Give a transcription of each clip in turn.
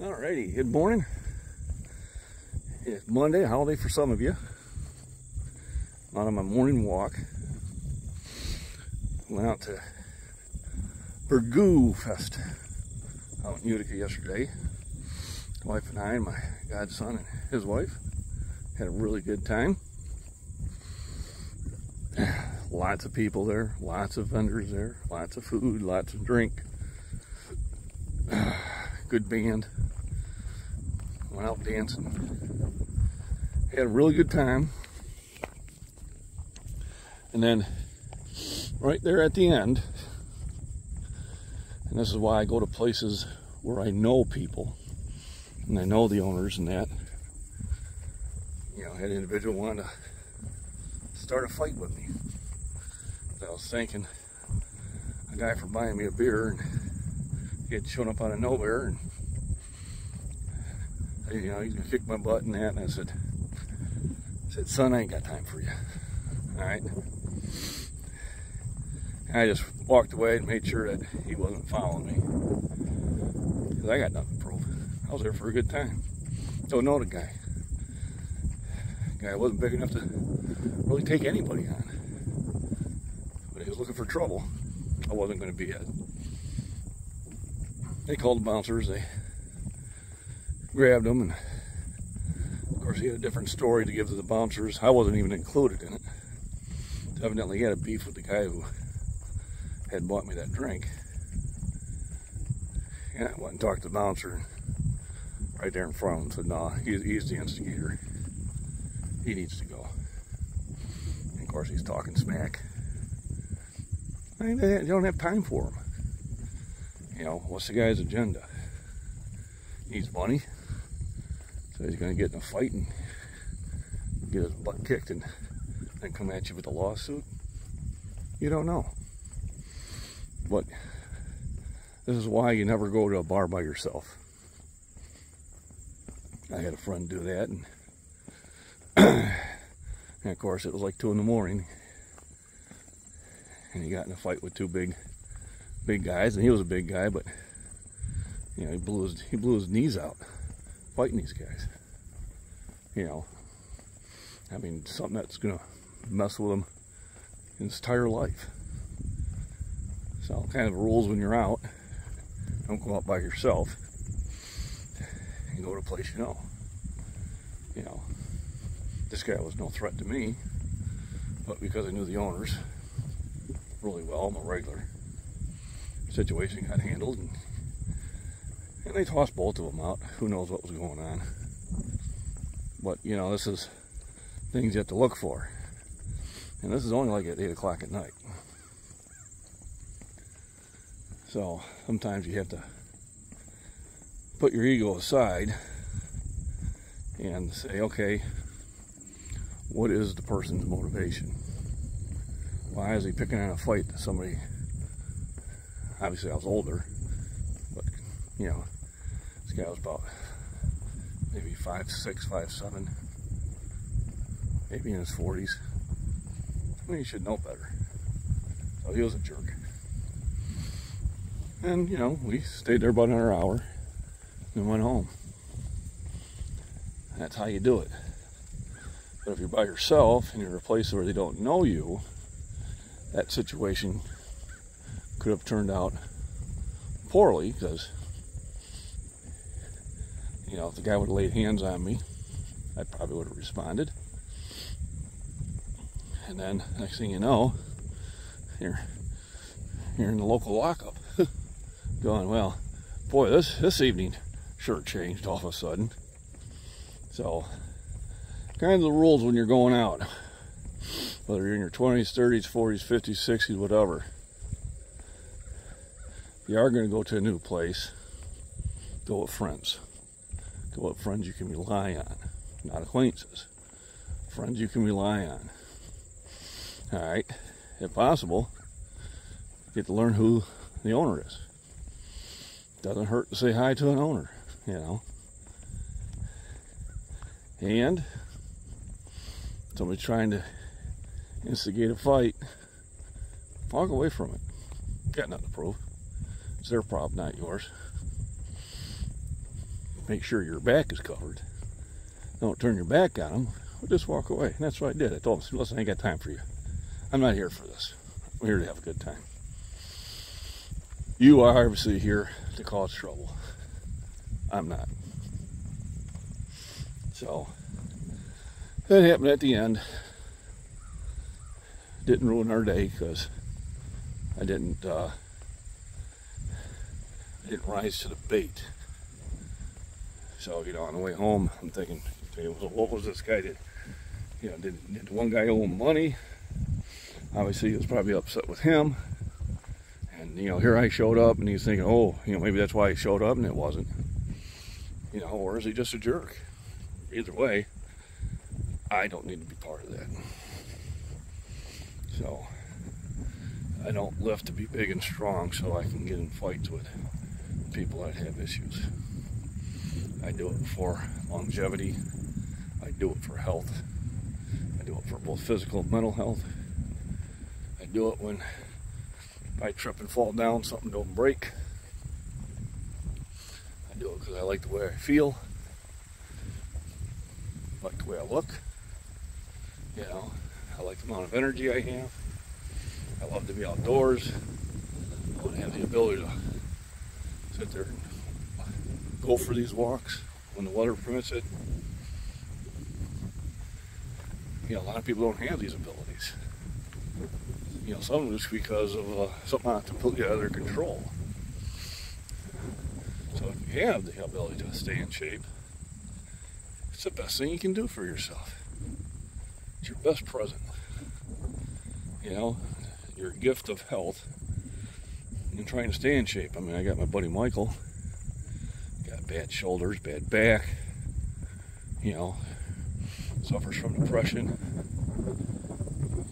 Alrighty, good morning. It's Monday, holiday for some of you. Out on my morning walk. Went out to Burgoo Fest out in Utica yesterday. My wife and I and my godson and his wife had a really good time. Lots of people there, lots of vendors there, lots of food, lots of drink. Good band. Went out dancing. Had a really good time. And then right there at the end, and this is why I go to places where I know people and I know the owners and that, you know, had an individual wanted to start a fight with me. So I was thanking a guy for buying me a beer, and he had shown up out of nowhere, and you know, he's gonna kick my butt and that. And I said, son, I ain't got time for you. All right. And I just walked away and made sure that he wasn't following me, because I got nothing to prove. I was there for a good time. Don't know the guy. The guy wasn't big enough to really take anybody on, but he was looking for trouble. I wasn't going to be it. They called the bouncers. They grabbed him, and of course he had a different story to give to the bouncers. I wasn't even included in it. Evidently he had a beef with the guy who had bought me that drink. And I went and talked to the bouncer right there in front of him and said, no, he's the instigator. He needs to go. And of course he's talking smack. I mean, you don't have time for him. You know, what's the guy's agenda? He needs money. So he's going to get in a fight and get his butt kicked and then come at you with a lawsuit? You don't know. But this is why you never go to a bar by yourself. I had a friend do that, and, and of course it was like 2 in the morning, and he got in a fight with two big guys, and he was a big guy, but you know, he blew his knees out fighting these guys. You know, I mean, something that's gonna mess with him in his entire life. So kind of rules when you're out. Don't go out by yourself. You go to a place you know. You know, this guy was no threat to me, but because I knew the owners really well, I'm a regular. Situation got handled, and they tossed both of them out. Who knows what was going on? But you know, this is things you have to look for, and this is only like at 8 o'clock at night. So sometimes you have to put your ego aside and say, okay, what is the person's motivation? Why is he picking on a fight to somebody? Obviously I was older, but you know, this guy was about maybe 5'6", 5'7", maybe in his 40s. I mean, he should know better. So he was a jerk. And you know, we stayed there about another hour and went home. That's how you do it. But if you're by yourself and you're in a place where they don't know you, that situation could have turned out poorly, because you know, if the guy would have laid hands on me, I probably would have responded. And then next thing you know, you're in the local lockup going, well, boy, this evening sure changed all of a sudden. So kind of the rules when you're going out, whether you're in your 20s, 30s, 40s, 50s, 60s, whatever. If you are going to go to a new place, go with friends. Go with friends you can rely on, not acquaintances. Friends you can rely on. All right, if possible, get to learn who the owner is. Doesn't hurt to say hi to an owner, you know. And somebody's trying to instigate a fight, walk away from it. Got nothing to prove. It's their problem, not yours. make sure your back is covered. Don't turn your back on them. Just walk away. And that's what I did. I told them, listen, I ain't got time for you. I'm not here for this. I'm here to have a good time. You are obviously here to cause trouble. I'm not. So that happened at the end. Didn't ruin our day because I didn't rise to the bait. So, you know, on the way home, I'm thinking, what was this guy did? You know, did one guy owe him money? Obviously, he was probably upset with him. And, you know, here I showed up, and he's thinking, oh, you know, maybe that's why he showed up, and it wasn't. You know, or is he just a jerk? Either way, I don't need to be part of that. So, I don't live to be big and strong so I can get in fights with people that have issues. I do it for longevity. I do it for health. I do it for both physical and mental health. I do it when I trip and fall down, something don't break. I do it because I like the way I feel. I like the way I look. You know, I like the amount of energy I have. I love to be outdoors. I want to have the ability to sit there and go for these walks when the weather permits it. You know, a lot of people don't have these abilities. You know, some of it's because of something not completely out of their control. So if you have the ability to stay in shape, it's the best thing you can do for yourself. It's your best present. You know, your gift of health and trying to stay in shape. I mean, I got my buddy Michael, got bad shoulders, bad back, you know, suffers from depression.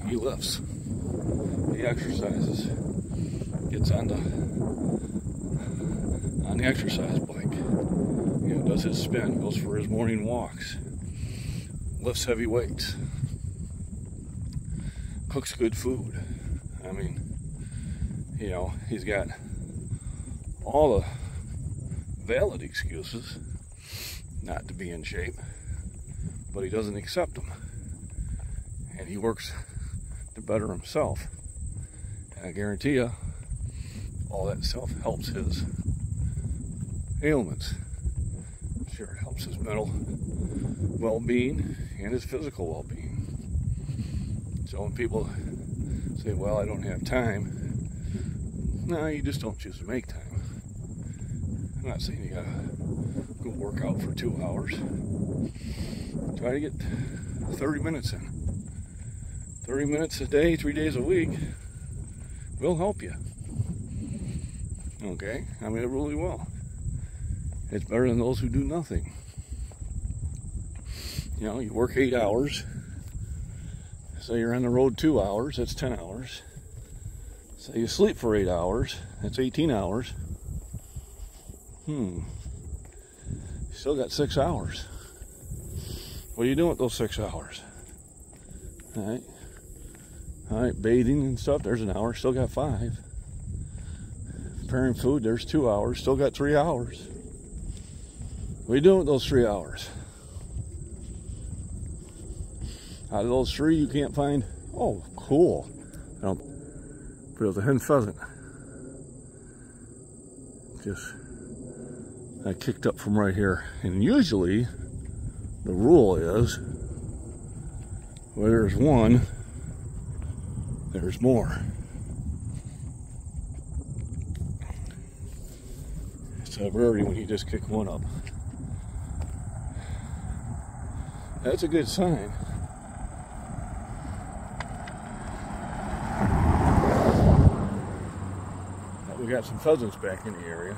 He lifts, he exercises, gets on the exercise bike, you know, does his spin, goes for his morning walks, lifts heavy weights, cooks good food. I mean, you know, he's got all the valid excuses not to be in shape, but he doesn't accept them. And he works to better himself. And I guarantee you, all that stuff helps his ailments. I'm sure it helps his mental well-being and his physical well-being. So when people say, well, I don't have time, no, you just don't choose to make time. I'm not saying you gotta go work out for 2 hours. Try to get 30 minutes in. 30 minutes a day, 3 days a week will help you. Okay? I mean, it really will. It's better than those who do nothing. You know, you work 8 hours. Say you're on the road 2 hours, that's 10 hours. Say you sleep for 8 hours, that's 18 hours. You still got 6 hours. What are you doing with those 6 hours? All right, bathing and stuff, there's an hour, still got 5. Preparing food, there's 2 hours, still got 3 hours. What are you doing with those 3 hours? Out of those 3, you can't find, oh, cool. But it was a hen pheasant. Just, I kicked up from right here. And usually, the rule is, where there's one, there's more. It's a rarity when you just kick one up. That's a good sign. We got some pheasants back in the area.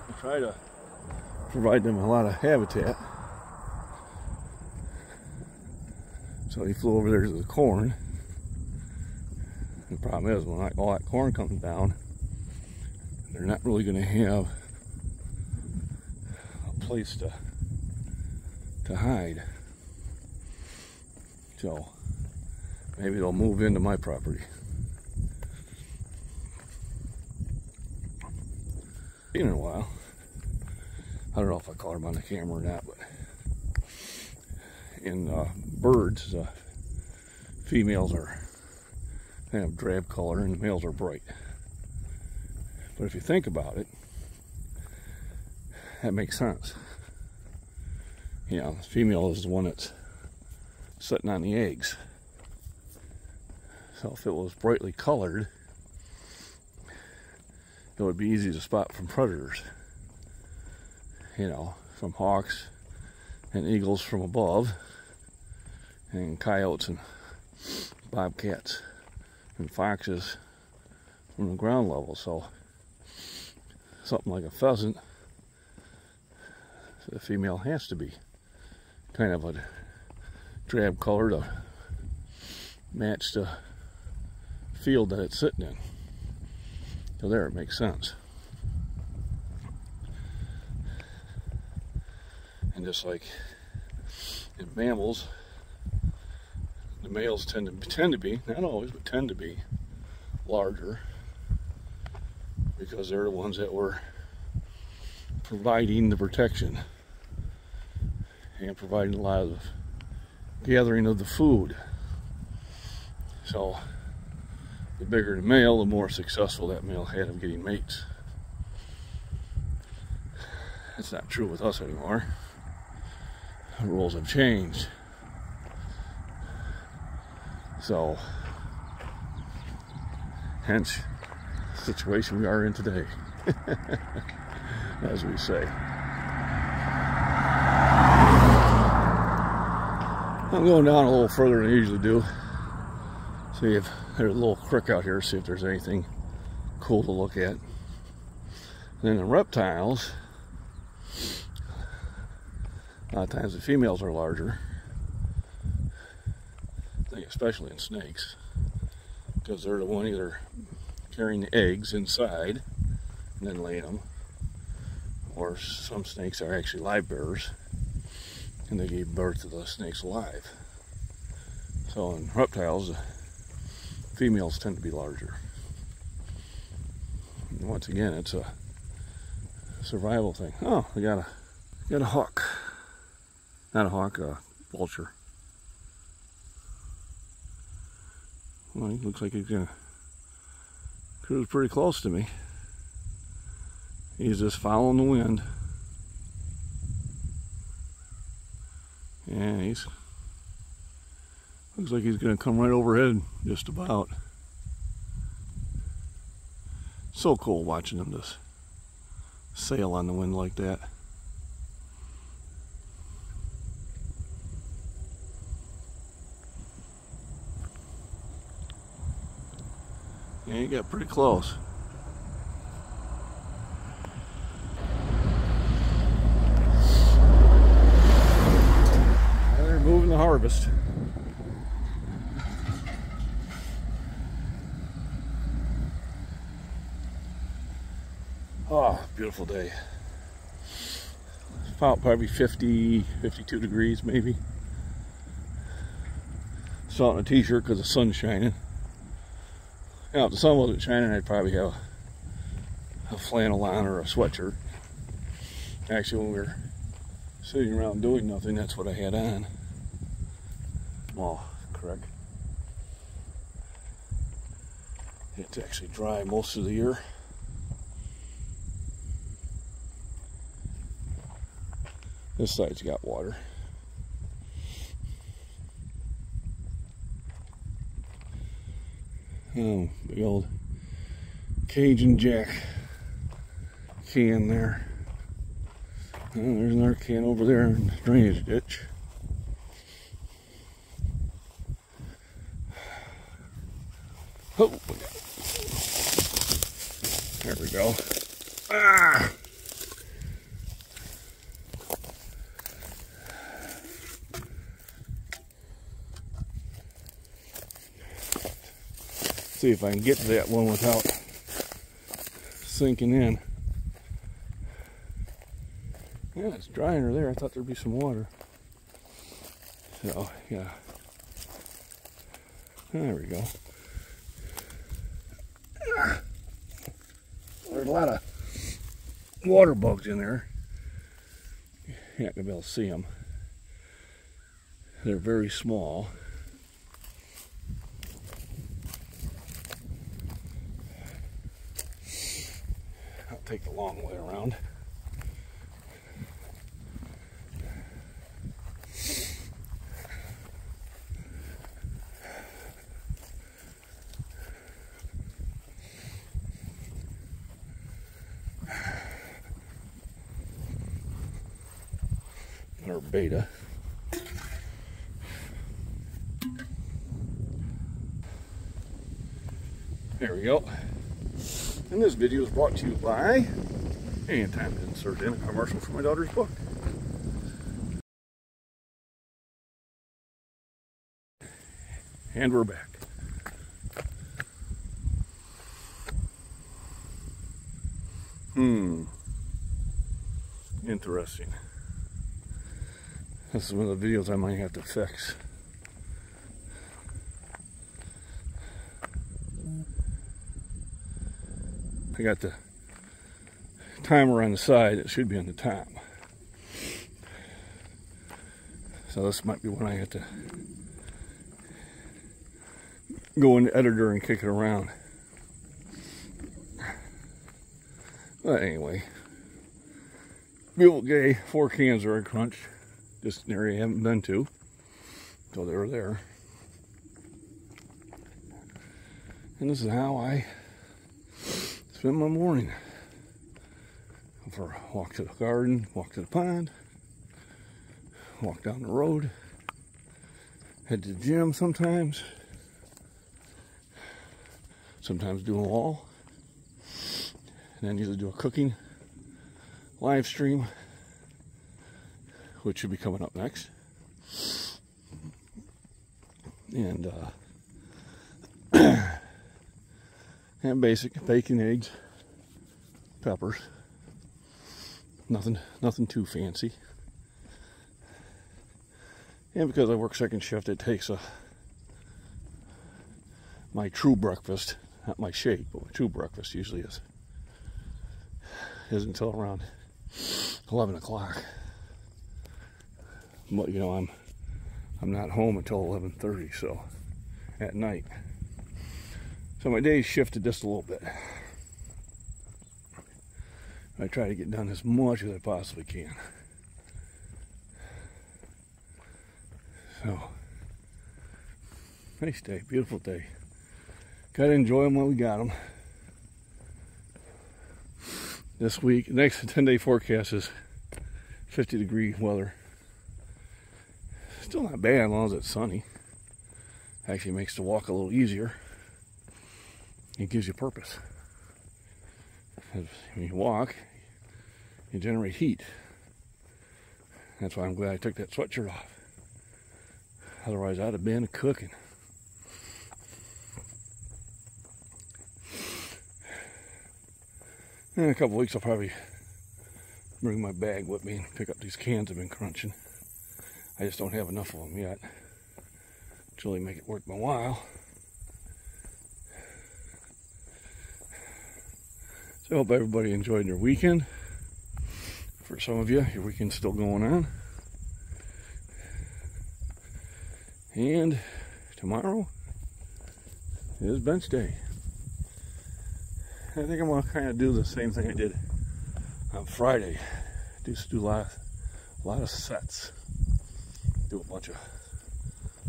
I try to provide them a lot of habitat. So he flew over there to the corn. The problem is, when all that corn comes down, they're not really going to have a place to hide. So maybe they'll move into my property. Been in a while. I don't know if I caught him on the camera or not, but in birds, females are kind of drab color and the males are bright. But if you think about it, that makes sense. You know, the female is the one that's sitting on the eggs. So if it was brightly colored, it would be easy to spot from predators. You know, from hawks and eagles from above, and coyotes and bobcats and foxes from the ground level. So something like a pheasant, the female has to be kind of a drab color to match the field that it's sitting in. So there, it makes sense. And just like in mammals, the males tend to be, not always, but tend to be larger, because they're the ones that were providing the protection and providing a lot of the gathering of the food. So the bigger the male, the more successful that male had of getting mates. That's not true with us anymore. The rules have changed. So hence the situation we are in today, as we say. I'm going down a little further than I usually do. See if there's a little creek out here, see if there's anything cool to look at. And then the reptiles, a lot of times the females are larger. I think especially in snakes, because they're the one either carrying the eggs inside and then laying them, or some snakes are actually live bearers and they gave birth to the snakes alive. So in reptiles, the females tend to be larger. And once again, it's a survival thing. Oh, we got a hawk. Not a hawk, a vulture. Well, he looks like he's gonna cruise pretty close to me. He's just following the wind. And looks like he's gonna come right overhead, just about. So cool watching him just sail on the wind like that. Yeah, he got pretty close. They're moving the harvest. Oh, beautiful day. About probably 50, 52 degrees maybe. Still in a t-shirt because the sun's shining. You know, if the sun wasn't shining, I'd probably have a flannel on or a sweatshirt. Actually, when we were sitting around doing nothing, that's what I had on. Oh, correct. It's actually dry most of the year. This side's got water. Oh, big old Cajun Jack can there. Oh, there's another can over there in the drainage ditch. Oh, there we go. Ah! See if I can get to that one without sinking in. Yeah, it's dry under there. I thought there'd be some water. So, yeah. There we go. There's a lot of water bugs in there. You're not going to be able to see them. They're very small. I'll take the long way around. Or beta. There we go. And this video is brought to you by, and time to insert in a commercial for my daughter's book. And we're back. Interesting. This is one of the videos I might have to fix. I got the timer on the side. It should be on the top. So this might be when I have to go in the editor and kick it around. But anyway, beautiful day. 4 cans are a crunch. Just an area I haven't been to, so they were there. And this is how I spend my morning. Go for a walk to the garden, walk to the pond, walk down the road, head to the gym sometimes do a wall, and then either do a cooking live stream, which should be coming up next, and and basic bacon, eggs, peppers. Nothing too fancy. And because I work second shift, it takes my true breakfast, not my shake, but my true breakfast usually is until around 11 o'clock. But you know, I'm not home until 11:30, so at night. So my days shifted just a little bit. I try to get done as much as I possibly can. So, nice day, beautiful day. Gotta enjoy them while we got them. This week, next 10-day forecast is 50-degree weather. Still not bad as long as it's sunny. Actually makes the walk a little easier. It gives you purpose. When you walk, you generate heat. That's why I'm glad I took that sweatshirt off. Otherwise, I'd have been cooking. In a couple weeks, I'll probably bring my bag with me and pick up these cans I've been crunching. I just don't have enough of them yet to really make it worth my while. So I hope everybody enjoyed their weekend. For some of you, your weekend's still going on. And tomorrow is bench day. I think I'm going to kind of do the same thing I did on Friday. Just do a lot of sets. Do a bunch of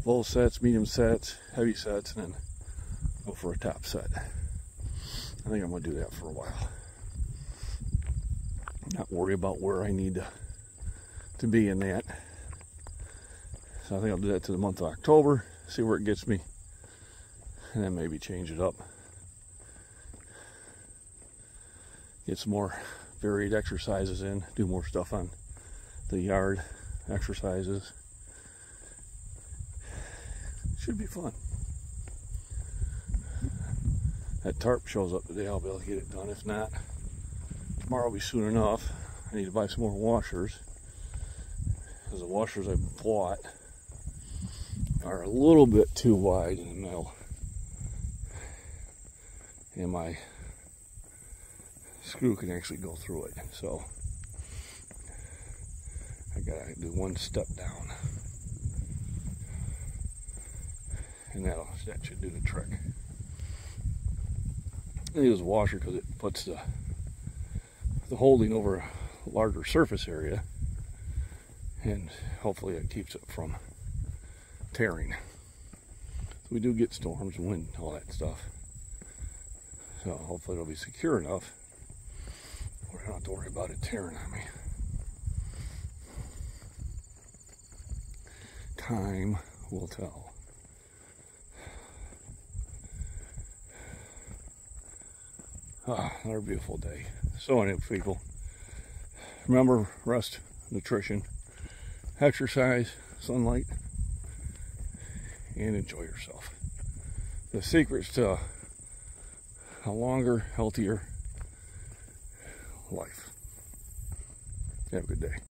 low sets, medium sets, heavy sets, and then go for a top set. I think I'm going to do that for a while. Not worry about where I need to be in that. So I think I'll do that to the month of October, see where it gets me, and then maybe change it up. Get some more varied exercises in, do more stuff on the yard exercises. Should be fun. That tarp shows up today, I'll be able to get it done. If not, tomorrow will be soon enough. I need to buy some more washers, because the washers I bought are a little bit too wide in the middle. And my screw can actually go through it. So I gotta do one step down, and that should do the trick. I use a washer because it puts the holding over a larger surface area, and hopefully it keeps it from tearing. So we do get storms, wind, all that stuff. So hopefully it'll be secure enough where I don't have to worry about it tearing on me. Time will tell. Another beautiful day. So anyway, people, remember, rest, nutrition, exercise, sunlight, and enjoy yourself. The secret's to a longer, healthier life. Have a good day.